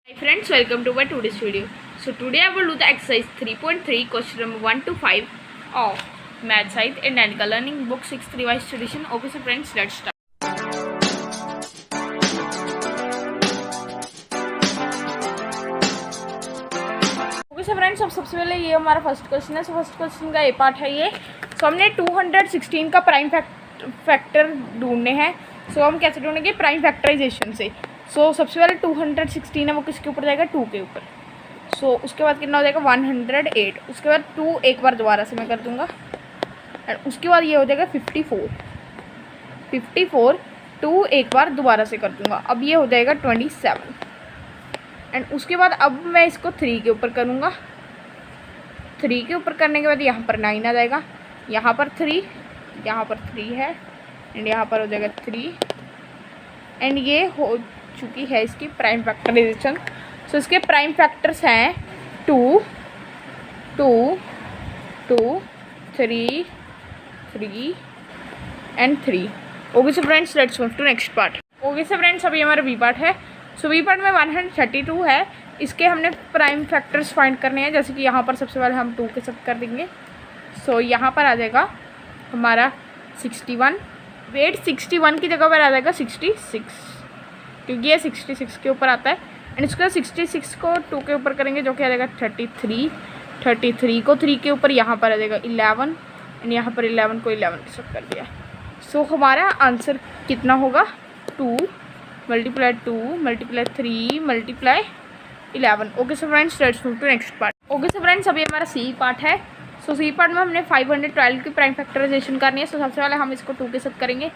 Hi friends, welcome to my today's video. So today I will do the exercise 3.3 question number 1 to 5 of Math Science and Technical Learning book 6 revised edition. Okay so friends, let's start. Okay so friends, अब सबसे पहले ये हमारा first question है. First question का ये part है ये. सो हमने 216 का प्राइम फैक्टर ढूंढने हैं. सो हम कैसे ढूंढेंगे? प्राइम फैक्टराइजेशन से. सो सबसे पहले 216 है वो किसके ऊपर जाएगा? 2 के ऊपर. सो उसके बाद कितना हो जाएगा? 108. उसके बाद 2 एक बार दोबारा से मैं कर दूंगा. एंड उसके बाद ये हो जाएगा 54. 2 एक बार दोबारा से कर दूंगा. अब ये हो जाएगा 27. एंड उसके बाद अब मैं इसको 3 के ऊपर करूँगा. 3 के ऊपर करने के बाद यहाँ पर 9 आ जाएगा. यहाँ पर 3, यहाँ पर 3 है एंड यहाँ पर हो जाएगा 3. एंड ये हो चुकी है इसकी प्राइम फैक्टराइजेशन. सो इसके प्राइम फैक्टर्स हैं 2, 2, 2, 3, 3 and 3. Okay so friends, let's move to next part. Okay so friends, अभी हमारा बी पार्ट है. सो बी पार्ट में 132 है. इसके हमने प्राइम फैक्टर्स फाइंड करने हैं. जैसे कि यहाँ पर सबसे पहले हम 2 के साथ कर देंगे. सो यहाँ पर आ जाएगा हमारा 61. वेट 61 की जगह पर आ जाएगा 66, क्योंकि ये 66 के ऊपर आता है. एंड इसके बाद 66 को 2 के ऊपर करेंगे जो कि आ जाएगा 33. 33 को 3 के ऊपर यहाँ पर आ जाएगा 11. एंड यहाँ पर 11 को 11 के साथ कर दिया. सो हमारा आंसर कितना होगा? 2 multiply 2 multiply 3 multiply 11. Okay so friends, let's move to next part. Okay so friends, अभी हमारा सी पार्ट है. सो सी पार्ट में हमने 512 की प्राइम फैक्टराइजेशन करनी है. सो सबसे पहले हम इसको 2 के साथ करेंगे.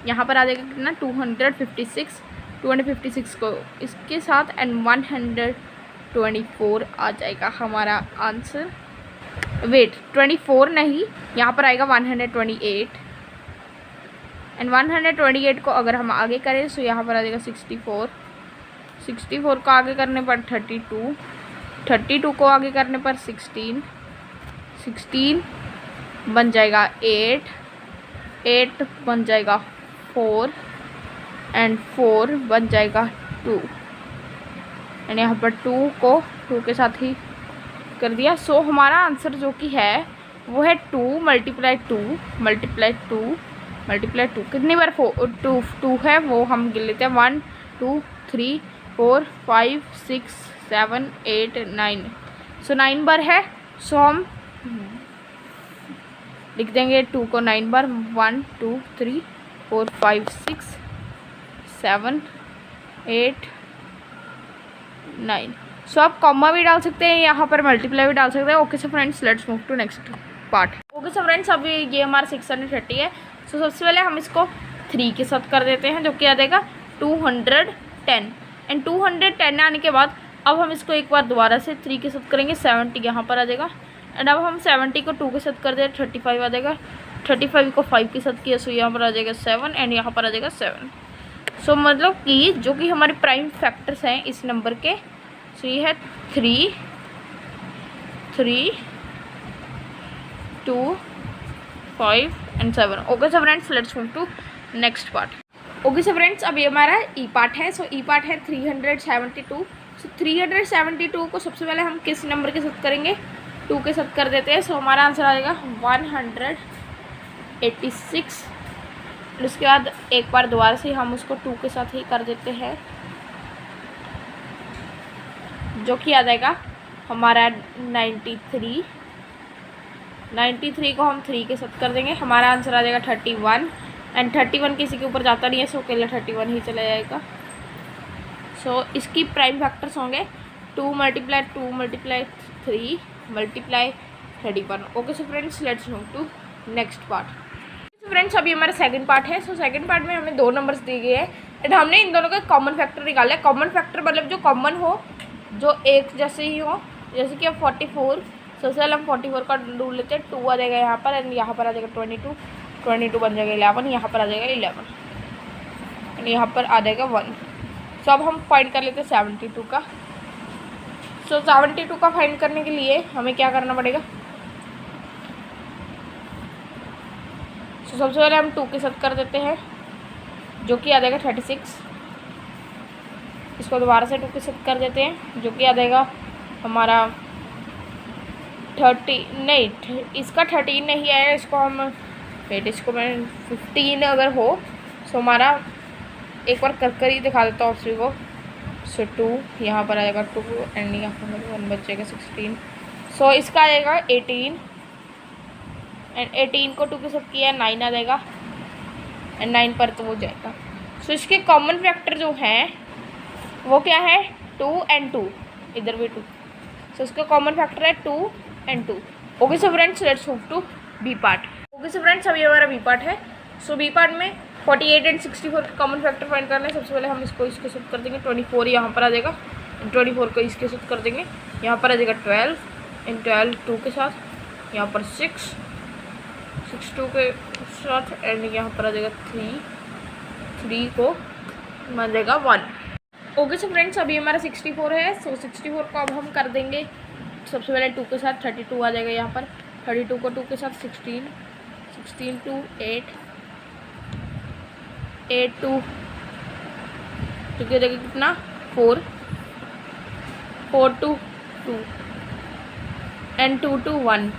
यहाँ पर आ जाएगा कितना? 256. 256 को इसके साथ एंड 124 आ जाएगा हमारा आंसर. वेट 24 नहीं, यहाँ पर आएगा 128. एंड 128 को अगर हम आगे करें तो यहाँ पर आ जाएगा 64. 64 को आगे करने पर 32. 32 को आगे करने पर 16. 16 बन जाएगा 8. 8 बन जाएगा 4 एंड 4 बन जाएगा 2. एंड यहाँ पर 2 को 2 के साथ ही कर दिया. सो हमारा आंसर जो कि है वो है 2 मल्टीप्लाई 2 मल्टीप्लाई 2 मल्टीप्लाई 2. कितनी बार 2 है वो हम गिन लेते हैं. 1 2 3 4 5 6 7 8 9. सो 9 बार है. सो हम लिख देंगे 2 को 9 बार. 1 2 3 4 5 6 7 8 9. सो आप कॉमा भी डाल सकते हैं, यहाँ पर मल्टीप्लाई भी डाल सकते हैं. Okay so friends, let's move to next part. Okay so friends, अभी ये हमारा 630 है. सो सबसे पहले हम इसको 3 के साथ कर देते हैं जो कि आ जाएगा 210. एंड 210 आने के बाद अब हम इसको एक बार दोबारा से 3 के साथ करेंगे. 70 यहाँ पर आ जाएगा. एंड अब हम 70 को 2 के साथ कर दें 35 आ जाएगा. 35 को 5 के साथ किया सो यहाँ पर आ जाएगा 7 एंड यहाँ पर आ जाएगा 7. सो मतलब कि जो कि हमारे प्राइम फैक्टर्स हैं इस नंबर के, सो ये है 3 3 2 5 and 7. Okay so friends, let's move to next part. Okay so friends, अभी हमारा ई पार्ट है. सो ई पार्ट है 372. सो 372 को सबसे पहले हम किस नंबर के साथ करेंगे? 2 के साथ कर देते हैं. सो हमारा आंसर आ जाएगा 186. उसके बाद एक बार दोबारा से हम उसको 2 के साथ ही कर देते हैं जो कि आ जाएगा हमारा 93. 93 को हम 3 के साथ कर देंगे. हमारा आंसर आ जाएगा 31. एंड 31 किसी के ऊपर जाता नहीं है, सो केवल 31 ही चला जाएगा. सो इसकी प्राइम फैक्टर्स होंगे 2 multiply 2 multiply 3 multiply 31. Okay so friends, let's move to next part. Friends, अभी हमारा सेकंड पार्ट है. सो सेकंड पार्ट में हमें 2 नंबर्स दिए गए हैं एंड हमने इन दोनों का कॉमन फैक्टर निकाला है. कॉमन फैक्टर मतलब जो कॉमन हो, जो एक जैसे ही हो. जैसे कि अब 44. सबसे पहले हम 44 का ढूंढ लेते हैं. 2 आ जाएगा यहाँ पर एंड यहाँ पर आ जाएगा 22. 22 बन जाएगा 11. यहाँ पर आ जाएगा 11 एंड यहाँ पर आ जाएगा 1. सो अब हम फाइंड कर लेते हैं 72 का. सो 72 का फाइंड करने के लिए हमें क्या करना पड़ेगा? सो सबसे पहले हम 2 के साथ कर देते हैं जो कि आ जाएगा 36. इसको दोबारा से 2 के साथ कर देते हैं, जो कि आ जाएगा हमारा 30 नहीं, इसका 13 नहीं है, इसको हम वेट, इसको मैं 15 अगर हो सो हमारा एक बार कर ही दिखा देता हूँ उसी को। सो 2 यहाँ पर आएगा 2 एंड यहाँ पर 1 बच जाएगा 16। सो इसका आएगा 18 एंड 18 को 2 के साथ किया 9 आ जाएगा एंड 9 पर तो वो जाएगा। सो इसके कॉमन फैक्टर जो हैं वो क्या है, 2 एंड 2, इधर भी 2। सो इसका कॉमन फैक्टर है 2 and 2। Okay so friends, let's move to B part. Okay so friends, अभी हमारा बी पार्ट है। सो बी पार्ट में 48 एंड 64 का कॉमन फैक्टर फाइंड करना है। सबसे पहले हम इसको इसके साथ कर देंगे, 24 यहाँ पर आ जाएगा, 24 को इसके साथ कर देंगे, यहाँ पर आ जाएगा 12 एंड 12 2 के साथ, यहाँ पर 6 2 के साथ एंड यहाँ पर आ जाएगा 3 को आ जाएगा 1। ओके सो फ्रेंड्स, अभी हमारा 64 है। सो 64 को अब हम कर देंगे सबसे पहले 2 के साथ, 32 आ जाएगा यहाँ पर, 32 को 2 के साथ 16 2 8 2 की जगह कितना 4 2 2 एंड 2 1।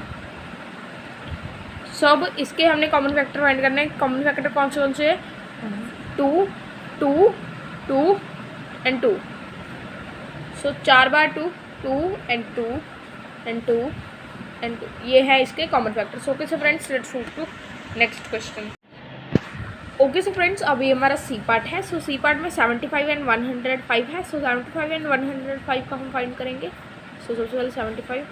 सब इसके हमने कॉमन फैक्टर फाइंड करने हैं। कॉमन फैक्टर कौन से है, 2 2 2 एंड 2। सो 4 बार 2 2 एंड 2 एंड 2 एंड 2, ये है इसके common factors. Okay so friends, let's move to next question. Okay so friends, अभी हमारा सी पार्ट है। सो सी पार्ट में 75 एंड 105 है। सो 75 एंड 105 का हम फाइंड करेंगे। सो सबसे पहले 75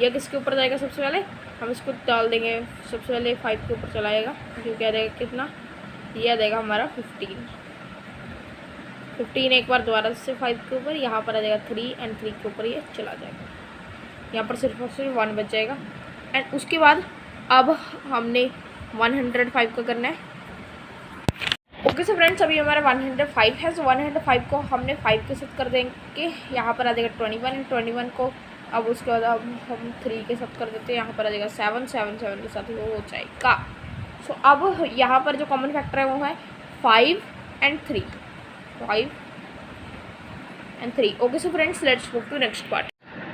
यह किसके ऊपर जाएगा, सबसे पहले हम इसको डाल देंगे, सबसे पहले 5 के ऊपर चलाएगा, जो क्या देगा कितना, ये आ जाएगा हमारा 15 एक बार दोबारा से 5 के ऊपर, यहाँ पर आ जाएगा 3 एंड 3 के ऊपर ये चला जाएगा, यहाँ पर सिर्फ और सिर्फ 1 बच जाएगा। एंड उसके बाद अब हमने 105 का करना है। ओके सो फ्रेंड्स, अभी हमारा 105 है। सो 105 को हमने 5 के साथ कर देंगे, यहाँ पर आ जाएगा 21 एंड 21 को अब उसके बाद अब हम 3 के साथ कर देते हैं, यहाँ पर आ जाएगा 7 के साथ वो हो जाएगा। सो अब यहाँ पर जो कॉमन फैक्टर है वो है 5 and 3 5 and 3। Okay so friends, let's move to next part.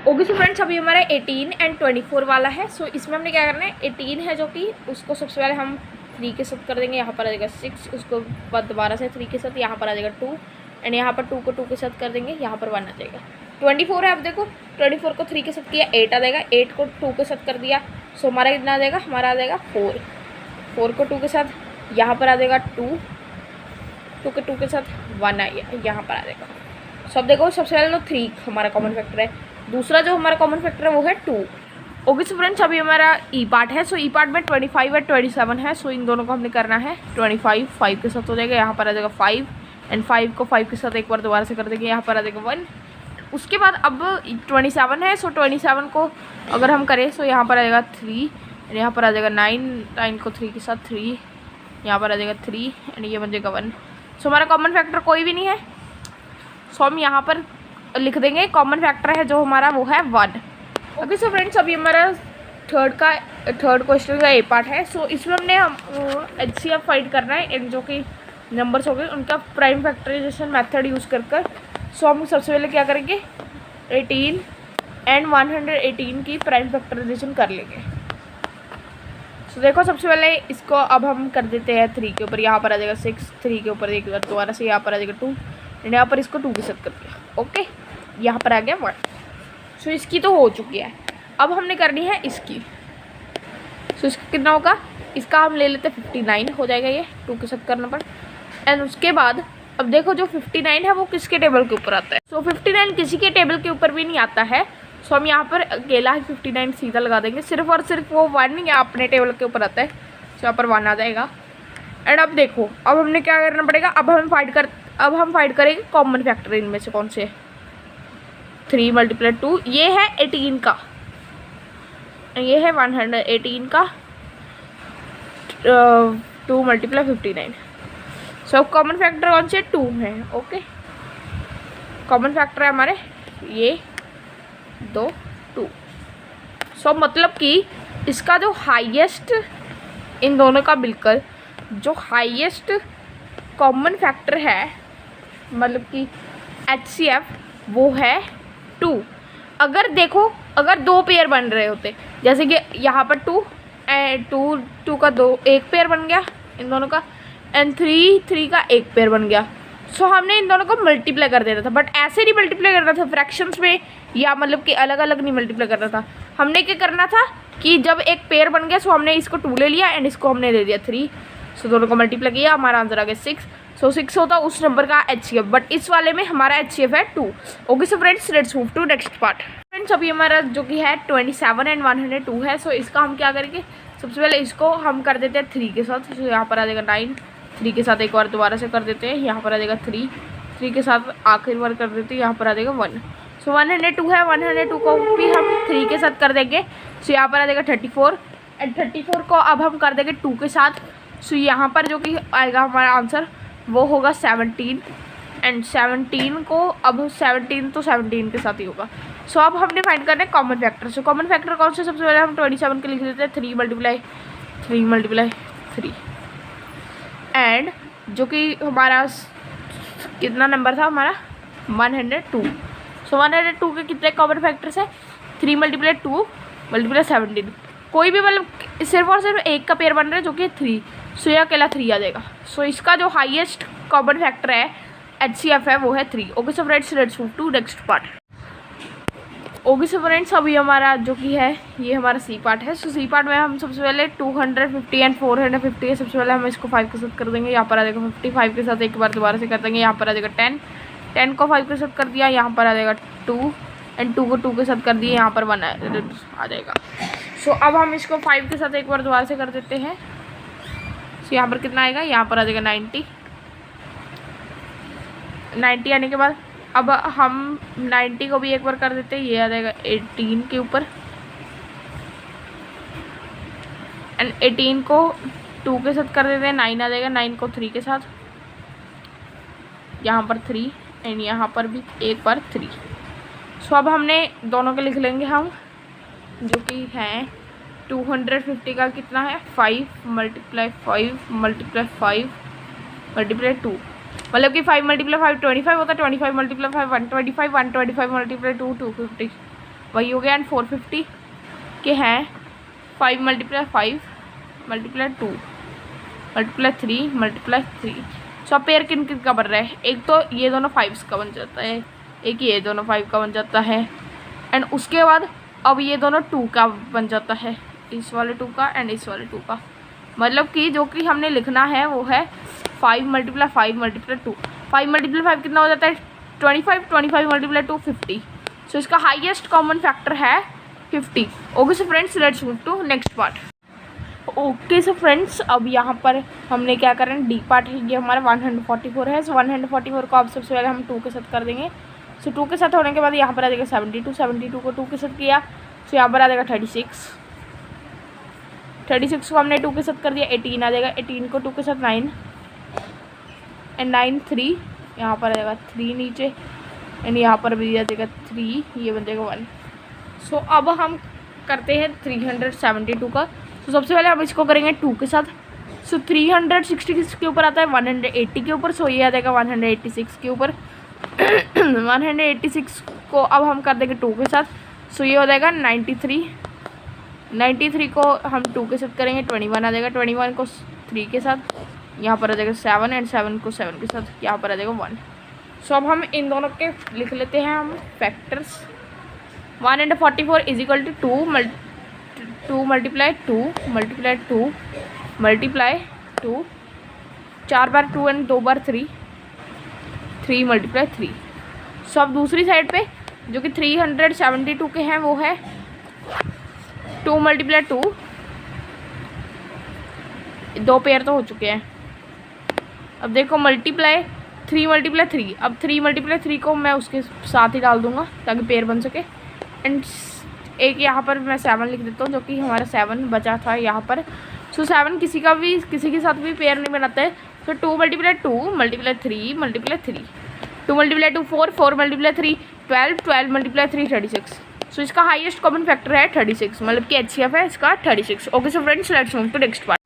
Okay so friends, अभी हमारा 18 एंड 24 वाला है। सो इसमें हमने क्या करना है, 18 है जो कि उसको सबसे पहले हम 3 के साथ कर देंगे, यहाँ पर आ जाएगा 6, उसको बाद दोबारा से 3 के साथ, यहाँ पर आ जाएगा 2 एंड यहाँ पर 2 को 2 के साथ कर देंगे, यहाँ पर 1 आ जाएगा। 24 है, अब देखो 24 को 3 के साथ किया 8 आ जाएगा, 8 को 2 के साथ कर दिया, सो हमारा कितना आ जाएगा, हमारा आ जाएगा 4 को 2 के साथ, यहाँ पर आ जाएगा 2 के 2 के साथ 1 आएगा, यहाँ पर आ जाएगा। सब देखो सबसे पहले तो 3 हमारा कॉमन फैक्टर है, दूसरा जो हमारा कॉमन फैक्टर है वो है 2। ओके सो फ्रेंड्स, अभी हमारा ई पार्ट है। सो ई पार्ट में 25 और 27 है। सो इन दोनों को हमने करना है, 25 5 के साथ हो जाएगा, यहाँ पर आ जाएगा 5 एंड 5 को 5 के साथ एक बार दोबारा से कर देंगे, यहाँ पर आ जाएगा 1। उसके बाद अब 27 है। सो 27 को अगर हम करें सो यहाँ पर आ जाएगा 3 एंड यहाँ पर आ जाएगा 9 को 3 के साथ 3, यहाँ पर आ जाएगा 3 एंड ये बन जाएगा 1। सो हमारा कॉमन फैक्टर कोई भी नहीं है, सो हम यहाँ पर लिख देंगे कॉमन फैक्टर है जो हमारा वो है 1। ओके सो फ्रेंड्स, अभी हमारा थर्ड क्वेश्चन का ए पार्ट है। सो इसमें हमने HCF फाइंड करना है, इन जो कि नंबर्स हो गए उनका प्राइम फैक्टराइजेशन मेथड यूज़ कर सो हम सबसे पहले क्या करेंगे, 18 एंड 118 की प्राइम फैक्टराइजेशन कर लेंगे। सो देखो सबसे पहले इसको अब हम कर देते हैं 3 के ऊपर, यहाँ पर आ जाएगा 6, 3 के ऊपर एक बार दोबारा से यहाँ पर आ जाएगा 2 एंड यहाँ पर इसको 2 के साथ कर दिया। ओके, यहाँ पर आ गया 1। सो इसकी तो हो चुकी है, अब हमने करनी है इसकी। सो इसका कितना होगा, इसका हम ले लेते 59 हो जाएगा, ये 2 के साथ करना पर। एंड उसके बाद अब देखो जो 59 है वो किसके टेबल के ऊपर आता है। सो 59 किसी के टेबल के ऊपर भी नहीं आता है, सो हम यहाँ पर अकेला ही 59 सीधा लगा देंगे, सिर्फ और सिर्फ वो 1 या अपने टेबल के ऊपर आता है, सो यहाँ पर 1 आ जाएगा। एंड अब देखो अब हमने क्या करना पड़ेगा, अब हम फाइंड करेंगे कॉमन फैक्टर इनमें से कौन से, 3 × 2 ये है 18 का, ये है 118 का, 2 × 59। सो कॉमन फैक्टर कौन से 2 है। ओके, कॉमन फैक्टर है हमारे ये 2 2। सो मतलब कि इसका जो हाईएस्ट इन दोनों का मिलकर जो हाईएस्ट कॉमन फैक्टर है, मतलब कि HCF वो है 2। अगर देखो अगर 2 पेयर बन रहे होते, जैसे कि यहाँ पर 2 एंड 2 का 1 पेयर बन गया इन दोनों का, एंड 3 का 1 पेयर बन गया। सो हमने इन दोनों को मल्टीप्लाई कर देना था, बट ऐसे नहीं मल्टीप्लाई करना था फ्रैक्शंस में, या मतलब कि अलग अलग नहीं मल्टीप्लाई करना था। हमने क्या करना था कि जब एक पेयर बन गया सो हमने इसको 2 ले लिया एंड इसको हमने ले लिया 3। सो दोनों को मल्टीप्लाई किया, हमारा आंसर आ गया 6। सो 6 होता उस नंबर का HCF, बट इस वाले में हमारा HCF है 2। Okay so friends let's move to next part. Friends अभी हमारा जो कि है 27 एंड 102 है। सो इसका हम क्या करेंगे, सबसे पहले इसको हम कर देते हैं 3 के साथ। सो यहाँ पर आ जाएगा 9, 3 के साथ एक बार दोबारा से कर देते हैं, यहाँ पर आ जाएगा 3 के साथ आखिरी बार कर देते हैं, यहाँ पर आ जाएगा 1। सो 102 है, 102 को भी हम 3 के साथ कर देंगे। सो यहाँ पर आ जाएगा 34 एंड 34 को अब हम कर देंगे 2 के साथ। सो यहाँ पर जो कि आएगा हमारा आंसर वो होगा 17 एंड 17 को अब 17 तो 17 के साथ ही होगा। सो अब हमने फाइंड करना है common factor. So common factor कौन से, सबसे पहले हम 27 के लिख देते हैं 3 मल्टीप्लाई 3 एंड जो कि हमारा कितना नंबर था हमारा 102। सो 102 के कितने कॉमन फैक्टर्स है, 3 मल्टीप्लाई 2 मल्टीप्लाई 17। कोई भी मतलब सिर्फ और सिर्फ एक का पेयर बन रहा है जो कि 3। सो यह अकेला 3 आ जाएगा। सो इसका जो हाईएस्ट कॉमन फैक्टर है HCF है वो है 3। Okay so friends let's move to next part. Okay so friends अभी हमारा जो कि है ये हमारा C पार्ट है। सो C पार्ट में हम सबसे पहले 250 एंड 450 है। सबसे पहले हम इसको 5 के साथ कर देंगे, यहाँ पर आ जाएगा 55 के साथ एक बार दोबारा से कर देंगे, यहाँ पर आ जाएगा 10 को 5 के साथ कर दिया, यहाँ पर आ जाएगा 2 एंड 2 को 2 के साथ कर दिए, यहाँ पर 1 आ जाएगा। सो अब हम इसको 5 के साथ एक बार दोबारा से कर देते हैं। सो यहाँ पर कितना आएगा, यहाँ पर आ जाएगा 90 आने के बाद अब हम 90 को भी एक बार कर देते हैं, ये आ जाएगा 18 के ऊपर एंड 18 को 2 के साथ कर देते हैं, 9 आ जाएगा। 9 को 3 के साथ, यहाँ पर 3 एंड यहाँ पर भी एक बार 3। सो अब हमने दोनों के लिख लेंगे हम, जो कि हैं 250 का कितना है 5 मल्टीप्लाई 5 मल्टीप्लाई 5 मल्टीप्लाई 2, मतलब कि 5 मल्टीप्लाई 5 25 होता है, 25 मल्टीप्लाई 5 125, 125 मल्टीप्लाई 2 250 वही हो गया। एंड 450 के हैं 5 मल्टीप्लाई 5 मल्टीप्लाई 2 मल्टीप्लाई 3 मल्टीप्लाई 3। सो पेयर किन किन का बन रहा है, एक तो ये दोनों 5 का बन जाता है, एक ये दोनों 5 का बन जाता है एंड उसके बाद अब ये दोनों 2 का बन जाता है, इस वाले 2 का एंड इस वाले 2 का। मतलब कि जो कि हमने लिखना है वो है 5 मल्टीप्लाई 5 मल्टीप्लाई 2। 5 मल्टीप्लाई 5 कितना हो जाता है 25 मल्टीप्लाई 2 50। सो इसका हाईएस्ट कॉमन फैक्टर है 50। Okay so friends let's move to next part. Okay so friends अब यहाँ पर हमने क्या करना है, डी पार्ट है, ये हमारा 144 है। सो 144 को अब सबसे पहले हम 2 के साथ कर देंगे। सो 2 के साथ होने के बाद यहाँ पर आ जाएगा 72 को 2 के साथ किया। सो यहाँ पर आ जाएगा 36 को हमने 2 के साथ कर दिया, 18 आ जाएगा। 18 को 2 के साथ 9 एंड 9 3, यहाँ पर आ जाएगा 3 नीचे एंड यहाँ पर भी आ जाएगा 3, ये बन जाएगा 1। सो अब हम करते हैं 372 का। तो सबसे पहले हम इसको करेंगे 2 के साथ। सो 360 के ऊपर आता है 180 के ऊपर, सो ये आ जाएगा 186 के ऊपर 186 को अब हम कर देंगे 2 के साथ। सो ये हो जाएगा 93 को हम 2 के साथ करेंगे, 21 आ जाएगा। 21 को 3 के साथ, यहाँ पर आ जाएगा 7 एंड 7 को 7 के साथ, यहाँ पर आ जाएगा 1। सो अब हम इन दोनों के लिख लेते हैं हम factors. 144 is equal to 2 multiply 2 multiply 2 multiply 2, 4 बार 2 एंड 2 बार 3 मल्टीप्लाई 3। सो अब दूसरी साइड पे जो कि 372 के हैं वो है 2 मल्टीप्लाई 2, 2 पेयर तो हो चुके हैं। अब देखो मल्टीप्लाई 3 मल्टीप्लाई 3, अब 3 मल्टीप्लाई 3 को मैं उसके साथ ही डाल दूंगा ताकि पेयर बन सके। एंड एक यहाँ पर मैं 7 लिख देता हूँ जो कि हमारा 7 बचा था यहाँ पर। सो 7 किसी के साथ भी पेयर नहीं बनाता है। सो 2 multiply 2 multiply 3 multiply 3, 2 multiply 2 4, 4 multiply 3 12, 12 multiply 3 36। सो इसका हाईएस्ट कॉमन फैक्टर है 36, मतलब कि HCF है इसका 36। Okay so friends let's move to next part.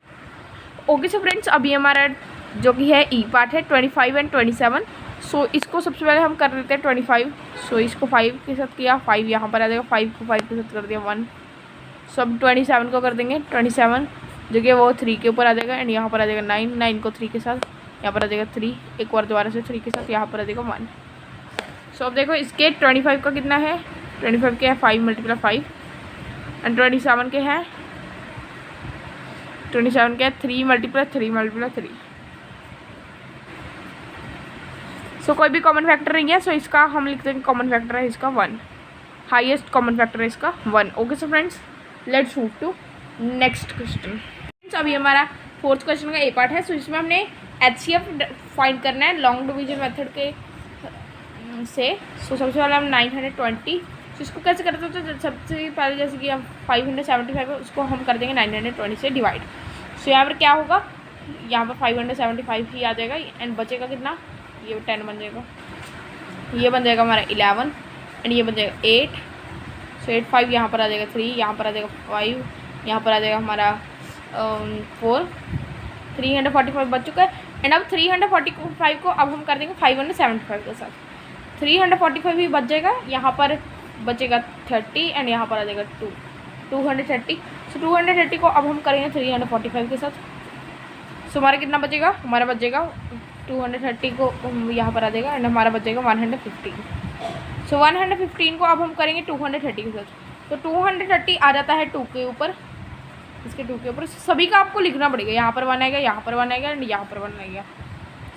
Okay so friends अभी हमारा जो कि है ई पार्ट है 25 एंड 27। सो इसको सबसे पहले हम कर लेते हैं 25। सो इसको 5 के साथ किया, 5 यहाँ पर आ जाएगा, 5 को 5 के साथ कर दिया 1। सो अब 27 को कर देंगे, 27 जो कि वो 3 के ऊपर आ जाएगा एंड यहाँ पर आ जाएगा 9, 9 को 3 के साथ यहाँ पर आ जाएगा 3, एक बार दोबारा से 3 के साथ यहाँ पर आ जाएगा 1। सो अब देखो इसके 25 का कितना है, 25 के है 5 × 5 एंड 27 के हैं 27 के है 3 × 3 × 3। सो कोई भी कॉमन फैक्टर नहीं है, सो इसका हम लिखते हैं कॉमन फैक्टर है इसका 1, हाईएस्ट कॉमन फैक्टर है इसका 1। Okay so friends let's move to next question. अभी हमारा 4th क्वेश्चन का ए पार्ट है। सो इसमें हमने HCF फाइंड करना है लॉन्ग डिवीजन मेथड के से। सो सबसे पहले हम 920, तो इसको कैसे करते हैं, तो सबसे पहले जैसे कि हम 575 है उसको हम कर देंगे 920 से डिवाइड। सो यहाँ पर क्या होगा, यहाँ पर 575 ही आ जाएगा एंड बचेगा कितना, ये 10 बन जाएगा, ये बन जाएगा हमारा 11 एंड ये बन जाएगा 8। सो 8 5 यहाँ पर आ जाएगा 3, यहाँ पर आ जाएगा 5, यहाँ पर आ जाएगा हमारा 4, 345 बच चुका है एंड अब 345 को अब हम कर देंगे 575 के साथ, 345 भी बच जाएगा, यहाँ पर बचेगा 30 एंड यहाँ पर आ जाएगा 230। सो 230 को अब हम करेंगे 345 के साथ। सो हमारा कितना बचेगा, हमारा बचेगा 230 को यहाँ पर आ जाएगा एंड हमारा बचेगा 115। सो 115 को अब हम करेंगे 230 के साथ, तो 230 आ जाता है 2 के ऊपर, इसके 2 के ऊपर सभी का आपको लिखना पड़ेगा, यहाँ पर 1 आएगा, यहाँ पर 1 आएगा एंड यहाँ पर 1 आएगा।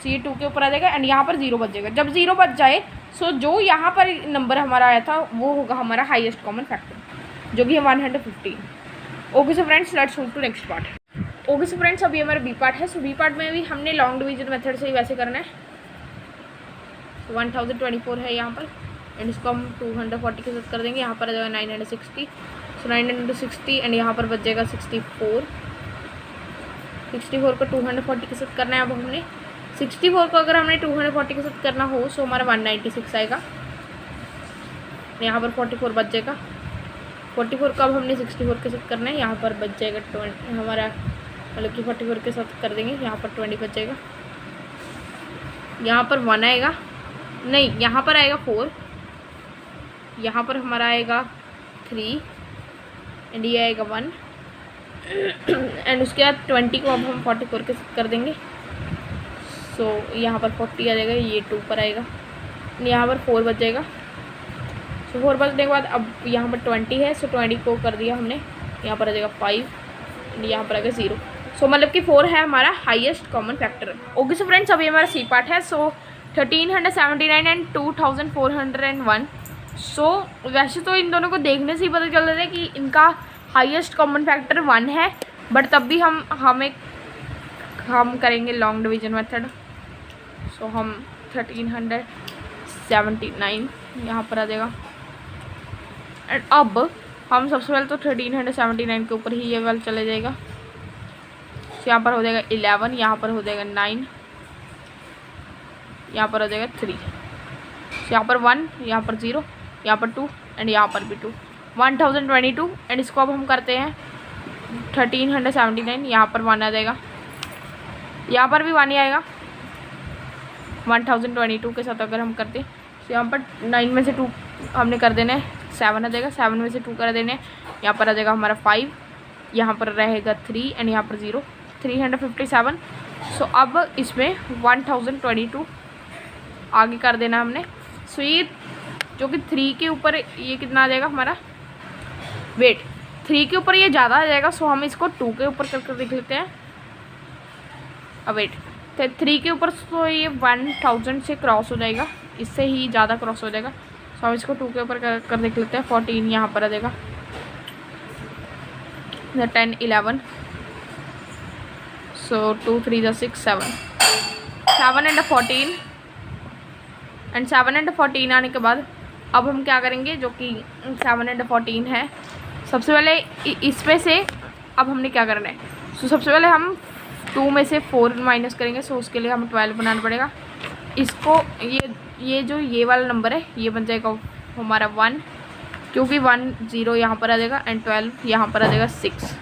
सो ये 2 के ऊपर आ जाएगा एंड यहाँ पर 0 बच जाएगा। जब 0 बच जाए सो जो यहाँ पर नंबर हमारा आया था वो होगा हमारा हाईएस्ट कॉमन फैक्टर जो कि है 115। Okay so friends let's move to next part. Okay so friends अभी हमारा बी पार्ट है। सो बी पार्ट में भी हमने लॉन्ग डिवीजन मेथड से ही वैसे करना है। 1024 है यहाँ पर एंड इसको हम 240 के साथ कर देंगे, यहाँ पर आ जाएगा 960। सो 960 एंड यहाँ पर बच जाएगा 64 को 240 के साथ करना है। अब हमने 64 को अगर हमने 240 के साथ करना हो सो हमारा 196 आएगा, यहाँ पर 44 बच जाएगा। 44 को अब हमने 64 के साथ करना है, यहाँ पर बच जाएगा 20, हमारा मतलब कि 44 के साथ कर देंगे, यहाँ पर 20 बच जाएगा, यहाँ पर 1 आएगा, नहीं यहाँ पर आएगा 4, यहाँ पर हमारा आएगा 3 एंड ये आएगा 1 एंड उसके बाद 20 को अब हम 44 के साथ कर देंगे। सो यहाँ पर 40 आ जाएगा, ये 2 पर आएगा, यहाँ पर 4 बच जाएगा। सो 4 बचने के बाद अब यहाँ पर 20 है, सो 20 को कर दिया हमने, यहाँ पर आ जाएगा 5 एंड यहाँ पर आएगा 0। सो मतलब कि 4 है हमारा highest common factor. Okay so friends अभी हमारा सी पार्ट है। सो 1379 एंड 2401। सो वैसे तो इन दोनों को देखने से ही पता चल रहा है कि इनका हाईएस्ट कॉमन फैक्टर 1 है, बट तब भी हम करेंगे लॉन्ग डिवीजन मेथड। सो हम 1379 यहाँ पर आ जाएगा एंड अब हम सबसे पहले तो 1379 के ऊपर ही ये वाला चले जाएगा। सो यहाँ पर हो जाएगा 11, यहाँ पर हो जाएगा 9, यहाँ पर हो जाएगा 3। सो यहाँ पर 1, यहाँ पर 0, यहाँ पर 2 एंड यहाँ पर भी 2, 1022 एंड इसको अब हम करते हैं 1379, यहाँ पर 1 आ जाएगा, यहाँ पर भी 1 ही आएगा 1022 के साथ अगर हम करते हैं। तो यहाँ पर 9 में से 2 हमने कर देना है, 7 आ जाएगा, 7 में से 2 कर देने, यहाँ पर आ जाएगा हमारा 5, यहाँ पर रहेगा 3 एंड यहाँ पर 0, 357। सो अब इसमें 1022 आगे कर देना हमने। सो ये जो कि 3 के ऊपर ये कितना आ जाएगा हमारा, वेट 3 के ऊपर ये ज़्यादा आ जाएगा, सो हम इसको 2 के ऊपर करके देख लेते हैं। अब वेट 3 के ऊपर तो ये 1000 से क्रॉस हो जाएगा, इससे ही ज़्यादा क्रॉस हो जाएगा। सो हम इसको 2 के ऊपर कर देख लेते हैं। 14 यहाँ पर आ जाएगा, 10 11, सो 2 3 6 7 एंड 14 एंड 7 एंड 14 आने के बाद अब हम क्या करेंगे, जो कि 7 एंड 14 है, सबसे पहले इसमें से अब हमने क्या करना है। सो सबसे पहले हम 2 में से 4 माइनस करेंगे। सो उसके लिए हमें 12 बनाना पड़ेगा। इसको ये जो ये वाला नंबर है ये बन जाएगा हमारा 1, क्योंकि 1 0 यहाँ पर आ जाएगा एंड 12 यहाँ पर आ जाएगा 6।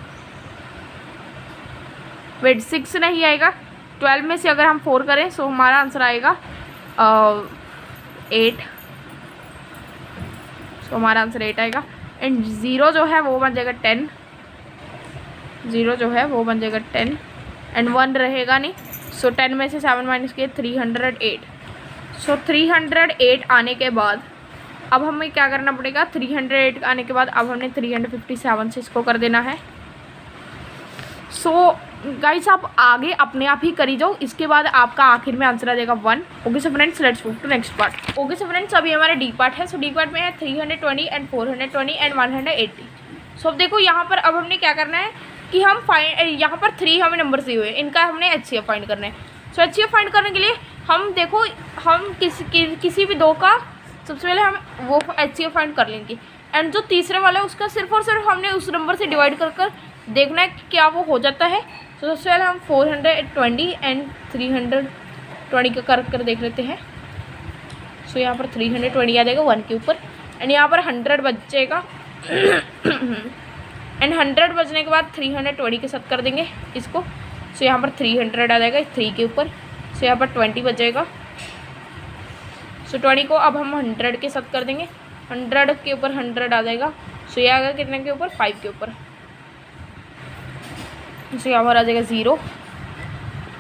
वेट 6 नहीं आएगा, 12 में से अगर हम 4 करें सो हमारा आंसर आएगा 8, सो हमारा आंसर 8 आएगा। एंड 0 जो है वो बन जाएगा 10, 0 जो है वो बन जाएगा 10 एंड 1 रहेगा नहीं। सो 10 में से 7 माइनस किए 308। सो 308 आने के बाद अब हमें क्या करना पड़ेगा, 308 आने के बाद अब हमने 357 से इसको कर देना है। सो गाइस आप आगे अपने आप ही करी जाओ, इसके बाद आपका आखिर में आंसर आ जाएगा 1। Okay so friends let's move to next part. Okay so friends अभी हमारा डी पार्ट है। सो डी पार्ट में है 320 एंड 420 एंड 180। सो अब देखो यहाँ पर अब हमने क्या करना है कि हम यहाँ पर 3 हमें नंबर दिए हुए हैं, इनका हमने HCF फाइंड करना है। सो HCF फाइंड करने के लिए हम देखो हम किसी भी 2 का सबसे पहले हम वो HCF फाइंड कर लेंगे एंड जो तीसरे वाला है उसका सिर्फ और सिर्फ हमने उस नंबर से डिवाइड कर देखना है कि क्या वो हो जाता है। तो सबसे पहले हम 420 एंड 320 का कर देख लेते हैं। सो यहाँ पर 320 आ जाएगा 1 के ऊपर एंड यहाँ पर 100 बचेगा एंड 100 बचने के बाद 320 के साथ कर देंगे इसको। सो यहाँ पर 300 आ जाएगा 3 के ऊपर। सो यहाँ पर 20 बचेगा। सो 20 को अब हम 100 के साथ कर देंगे, 100 के ऊपर 100 आ जाएगा। सो ये आ गया कितने के ऊपर, 5 के ऊपर। सो यहाँ पर आ जाएगा 0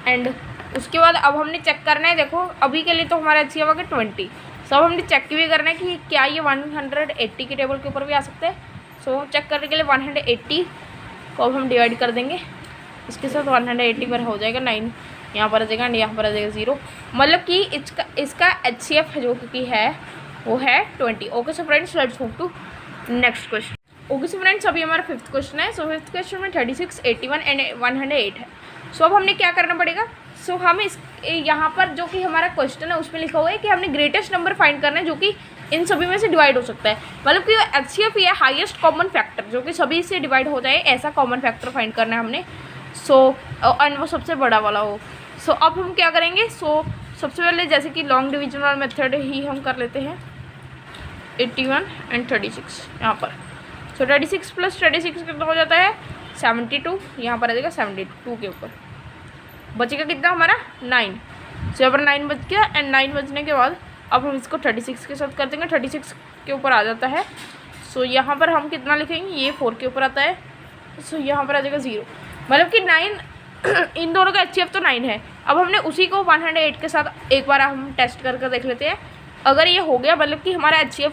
एंड उसके बाद अब हमने चेक करना है। देखो अभी के लिए तो हमारा अच्छी आ गया 20। सो अब हमने चेक भी करना है कि क्या ये 180 के टेबल के ऊपर भी आ सकते हैं। सो चेक करने के लिए 180 को अब हम डिवाइड कर देंगे इसके साथ। 180 पर हो जाएगा 9, यहाँ पर आ जाएगा एंड यहाँ पर आ जाएगा 0। मतलब कि इसका HCF जो कि है वो है 20। Okay so friends let's move to next question. Okay so friends अभी हमारा 5th क्वेश्चन है। सो 5th क्वेश्चन में 36, 81 एंड 108 है। सो अब हमने क्या करना पड़ेगा, सो हम इस यहाँ पर जो कि हमारा क्वेश्चन है उसमें लिखा हुआ है कि हमने ग्रेटेस्ट नंबर फाइंड करना है जो कि इन सभी में से डिवाइड हो सकता है। मतलब कि HCF ये हाईएस्ट कॉमन फैक्टर जो कि सभी से डिवाइड हो जाए ऐसा कॉमन फैक्टर फाइंड करना है हमने। सो एंड वो सबसे बड़ा वाला हो। सो अब हम क्या करेंगे, सो सबसे पहले जैसे कि लॉन्ग डिवीजन वाला मेथड ही हम कर लेते हैं 81 एंड 36 यहाँ पर। सो 36 प्लस 36 कितना हो जाता है 72, यहाँ पर आ जाएगा 72 के ऊपर। बचेगा कितना हमारा 9। सो यहाँ पर 9 बच गया एंड 9 बचने के बाद अब हम इसको 36 के साथ कर देंगे। 36 के ऊपर आ जाता है। सो यहाँ पर हम कितना लिखेंगे, ये 4 के ऊपर आता है। सो यहाँ पर आ जाएगा 0। मतलब कि 9 इन दोनों का HCF तो 9 है। अब हमने उसी को 108 के साथ एक बार हम टेस्ट करके देख लेते हैं। अगर ये हो गया मतलब कि हमारा HCF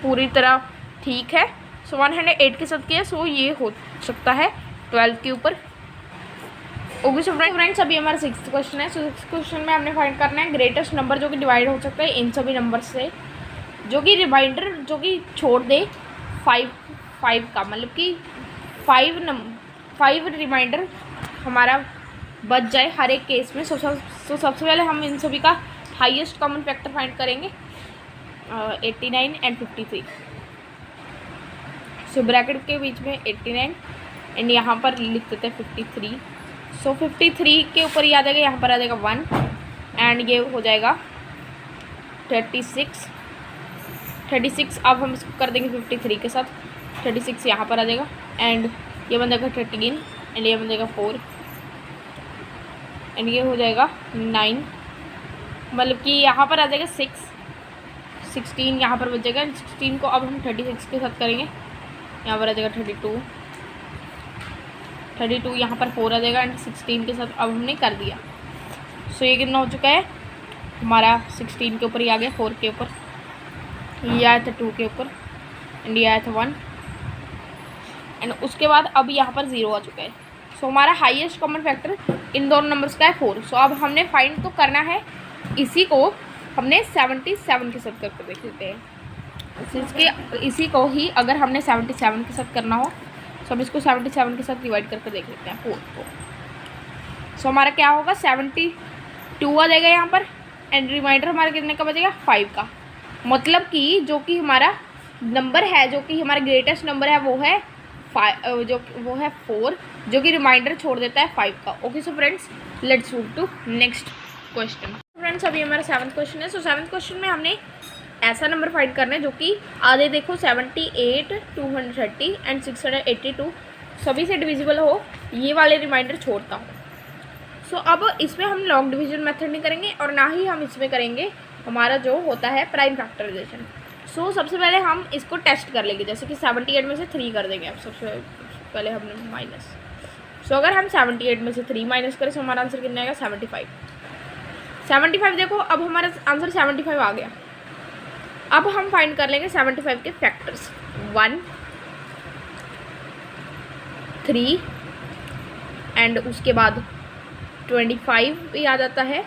पूरी तरह ठीक है। सो 108 के साथ किया, सो ये हो सकता है 12 के ऊपर। ओके सो फ्रेंड्स अभी हमारा 6th क्वेश्चन है। सो 6th क्वेश्चन में हमने फाइंड करना है ग्रेटेस्ट नंबर जो कि डिवाइड हो सकता है इन सभी नंबर से, जो कि रिमाइंडर जो कि छोड़ दे 5 का। मतलब कि 5 रिमाइंडर हमारा बच जाए हर एक केस में। सो सबसे पहले हम इन सभी का हाईएस्ट कॉमन फैक्टर फाइंड करेंगे 89 एंड 53। सो ब्रैकेट के बीच में 89 एंड यहाँ पर लिख देते हैं 53। सो 53 के ऊपर ही आ जाएगा, यहाँ पर आ जाएगा 1 एंड ये हो जाएगा 36। अब हम इसको कर देंगे 53 के साथ। 36 यहाँ पर आ जाएगा एंड ये बन जाएगा 13 एंड ये बन जाएगा 4 एंड ये हो जाएगा 9। मतलब कि यहाँ पर आ जाएगा 16 यहाँ पर बच जाएगा एंड 16 को अब हम 36 के साथ करेंगे। यहाँ पर आ जाएगा 32 यहाँ पर 4 आ जाएगा एंड 16 के साथ अब हमने कर दिया। सो ये कितना हो चुका है हमारा 16 के ऊपर ही आ गया, 4 के ऊपर ये आया था 2 के ऊपर एंड ये आया था 1 एंड उसके बाद अब यहाँ पर 0 आ चुका है। सो हमारा हाईएस्ट कॉमन फैक्टर इन दोनों नंबर्स का है 4। सो अब हमने फाइंड तो करना है, इसी को हमने 77 के साथ करके देख लेते हैं। इसी को ही अगर हमने 77 के साथ करना हो तो हम इसको 77 के साथ डिवाइड करके देख लेते हैं 4 को। सो हमारा क्या होगा 72 आ जाएगा यहाँ पर एंड रिमाइंडर हमारा कितने का बचेगा 5 का। मतलब कि जो कि हमारा नंबर है जो कि हमारा ग्रेटेस्ट नंबर है वो है 4, जो कि रिमाइंडर छोड़ देता है 5 का। Okay so friends let's move to next question. Friends अभी हमारा 7th क्वेश्चन है। सो 7th क्वेश्चन में हमने ऐसा नंबर फाइंड करना है जो कि आधे देखो 78, 230 एंड 682 सभी से डिविजिबल हो, ये वाले रिमाइंडर छोड़ता हूँ। सो अब इसमें हम लॉन्ग डिवीजन मेथड नहीं करेंगे और ना ही हम इसमें करेंगे हमारा जो होता है प्राइम फैक्टराइजेशन। सो सबसे पहले हम इसको टेस्ट कर लेंगे, जैसे कि 78 में से 3 कर देंगे। अब सबसे पहले हमने माइनस, सो अगर हम 78 में से 3 माइनस करें तो हमारा आंसर कितना आएगा 75। देखो अब हमारा आंसर 75 आ गया। अब हम फाइंड कर लेंगे 75 के फैक्टर्स। 1, 3 एंड उसके बाद 25 भी आ जाता है,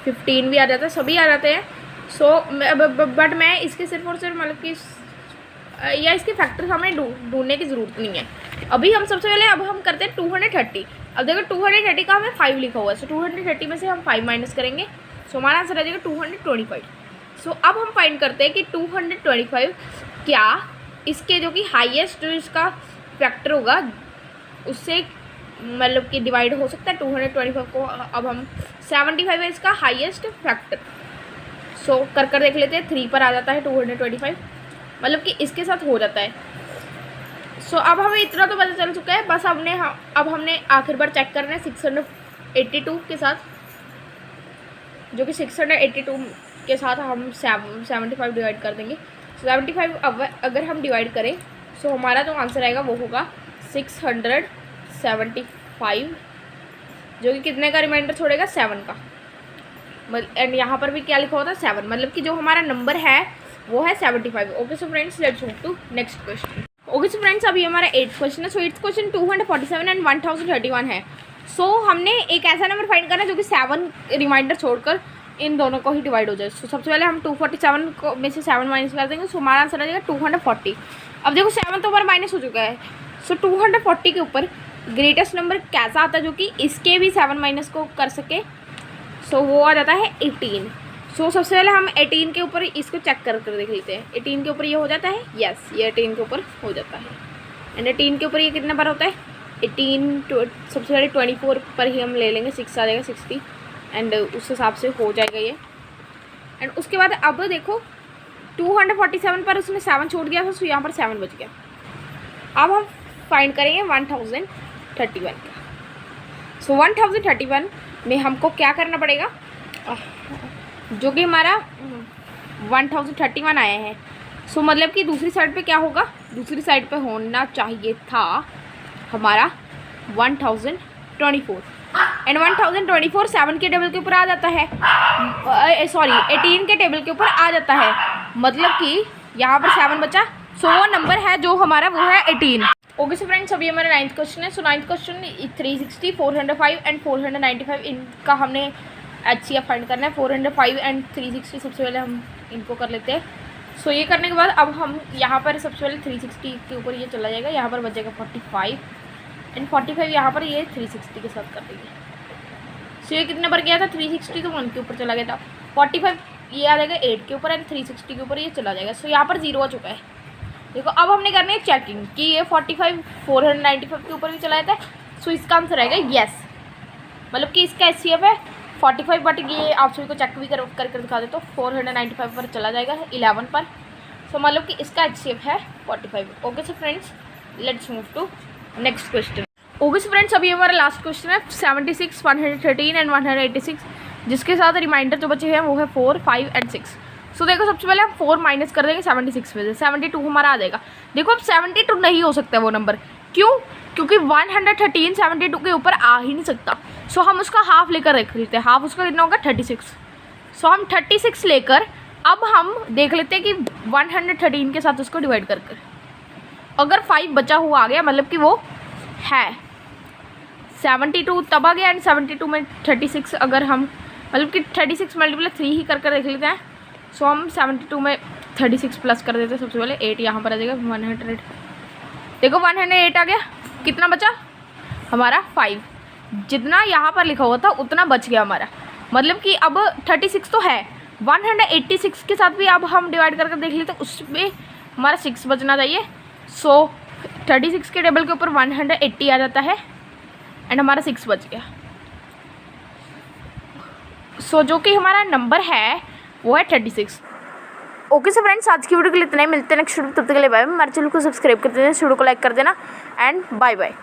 15 भी आ जाता है, सभी आ जाते हैं। सो बट मैं इसके सिर्फ और सिर्फ मतलब कि या इसके फैक्टर्स हमें ढूंढने की ज़रूरत नहीं है। अभी हम सबसे पहले अब हम करते हैं 230। अब देखो 230 का हमें 5 लिखा हुआ है, सो 230 में से हम 5 माइनस करेंगे, सो हमारा आंसर आ जाएगा 225। सो अब हम फाइंड करते हैं कि 225 क्या इसके जो कि हाईएस्ट जो इसका फैक्टर होगा उससे मतलब कि डिवाइड हो सकता है 225 को। अब हम 75 है इसका हाईएस्ट फैक्टर, सो कर देख लेते हैं। 3 पर आ जाता है 225, मतलब कि इसके साथ हो जाता है। सो अब हमें इतना तो पता चल चुका है, बस अब हमने आखिर बार चेक करना है 682 के साथ, जो कि 682 के साथ हम 75 डिवाइड कर देंगे। 75 अगर हम डिवाइड करें सो हमारा जो आंसर आएगा वो होगा 675, जो कि कितने का रिमाइंडर छोड़ेगा 7 का। एंड यहाँ पर भी क्या लिखा होता है 7, मतलब कि जो हमारा नंबर है वो है 75। Okay so friends, let's move to next question. Okay so friends, अभी हमारा 8th क्वेश्चन है। सो 8th क्वेश्चन 247 एंड 1031 है। सो हमने एक ऐसा नंबर फाइंड करना है जो कि 7 रिमाइंडर छोड़कर इन दोनों को ही डिवाइड हो जाए। सो सबसे पहले हम 247 को में से 7 माइनस कर देंगे, सो हमारा आंसर आ जाएगा 240। अब देखो 7 तो हमारा माइनस हो चुका है, सो 240 के ऊपर ग्रेटेस्ट नंबर कैसा आता है जो कि इसके भी 7 माइनस को कर सके, सो वो आ जाता है 18। सो सबसे पहले हम 18 के ऊपर इसको चेक कर देख लेते हैं। 18 के ऊपर ये हो जाता है, यस ये 18 के ऊपर हो जाता है। एंड 18 के ऊपर ये कितना बार होता है 18 सबसे पहले 24 पर ही हम ले लेंगे, 6 आ जाएगा 60 एंड उस हिसाब से हो जाएगा ये। एंड उसके बाद अब देखो 247 पर उसने 7 छोड़ दिया था, सो यहाँ पर 7 बच गया। अब हम फाइंड करेंगे 1031 का। सो 1031 में हमको क्या करना पड़ेगा, जो कि हमारा 1031 आया है। सो मतलब कि दूसरी साइड पे क्या होगा, दूसरी साइड पे होना चाहिए था हमारा 1024 एंड 1024 7 के टेबल के ऊपर आ जाता है, सॉरी 18 के टेबल के ऊपर आ जाता है, मतलब कि यहाँ पर 7 बचा। सो वो नंबर है जो हमारा वो है 18। ओके सो फ्रेंड्स, अभी हमारा 9th क्वेश्चन है। सो 9th क्वेश्चन 360, 405 एंड 495 इनका हमने HCF फाइंड करना है। 405 एंड 360 सबसे पहले हम इनको कर लेते हैं। सो ये करने के बाद अब हम यहाँ पर सबसे पहले 360 के ऊपर ये चला जाएगा, यहाँ पर बचेगा 45 एंड 45 यहाँ पर ये 360 के साथ कर देंगे। सो ये कितने पर गया था 360, तो 1 के ऊपर चला गया था। 45 ये आ जाएगा 8 के ऊपर एंड 360 के ऊपर ये चला जाएगा। सो यहाँ पर 0 आ चुका है। देखो अब हमने करनी है चेकिंग कि ये 45 495 के ऊपर भी चला जाता है। सो इसका आंसर आएगा यस, मतलब कि इसका HCF है 45, बट ये आप सभी को चेक भी करके दिखा दे तो 495 पर चला जाएगा 11 पर। सो मतलब कि इसका HCF है 45। Okay so friends, let's move to next question. Okay so friends, अभी हमारा लास्ट क्वेश्चन है 76, 113 एंड 186, जिसके साथ रिमाइंडर जो बचे हैं वो है 4, 5 एंड 6। सो देखो सबसे पहले हम 4 माइनस कर देंगे 76 में से, 72 हमारा आ जाएगा। देखो अब 72 नहीं हो सकता वो नंबर, क्यों? क्योंकि 113 72 के ऊपर आ ही नहीं सकता। सो हम उसका हाफ लेकर रख लेते हैं, हाफ उसका कितना होगा 36। सो हम 36 लेकर अब हम देख लेते हैं कि 113 के साथ उसको डिवाइड कर अगर 5 बचा हुआ आ गया, मतलब कि वो है 72 तब आ गया एंड 72 में 36 अगर हम मतलब कि 36 मल्टीप्लाई 3 ही कर देख लेते हैं। सो हम 72 में 36 प्लस कर देते हैं। सबसे पहले 8 यहाँ पर आ जाएगा 100। देखो 108 आ गया, कितना बचा हमारा 5, जितना यहाँ पर लिखा हुआ था उतना बच गया हमारा, मतलब कि अब 36 तो है, 186 के साथ भी अब हम डिवाइड करके देख लेते, उसमें हमारा 6 बचना चाहिए। सो 36 के टेबल के ऊपर 180 आ जाता है एंड हमारा 6 बच गया। सो जो कि हमारा नंबर है वो है 36। ओके सो फ्रेंड्स, आज की वीडियो के लिए इतना ही, मिलते हैं नेक्स्ट वीडियो, तब तक के लिए बाय। हमारे चैनल को सब्सक्राइब कर देना, वीडियो को लाइक कर देना एंड बाय बाय।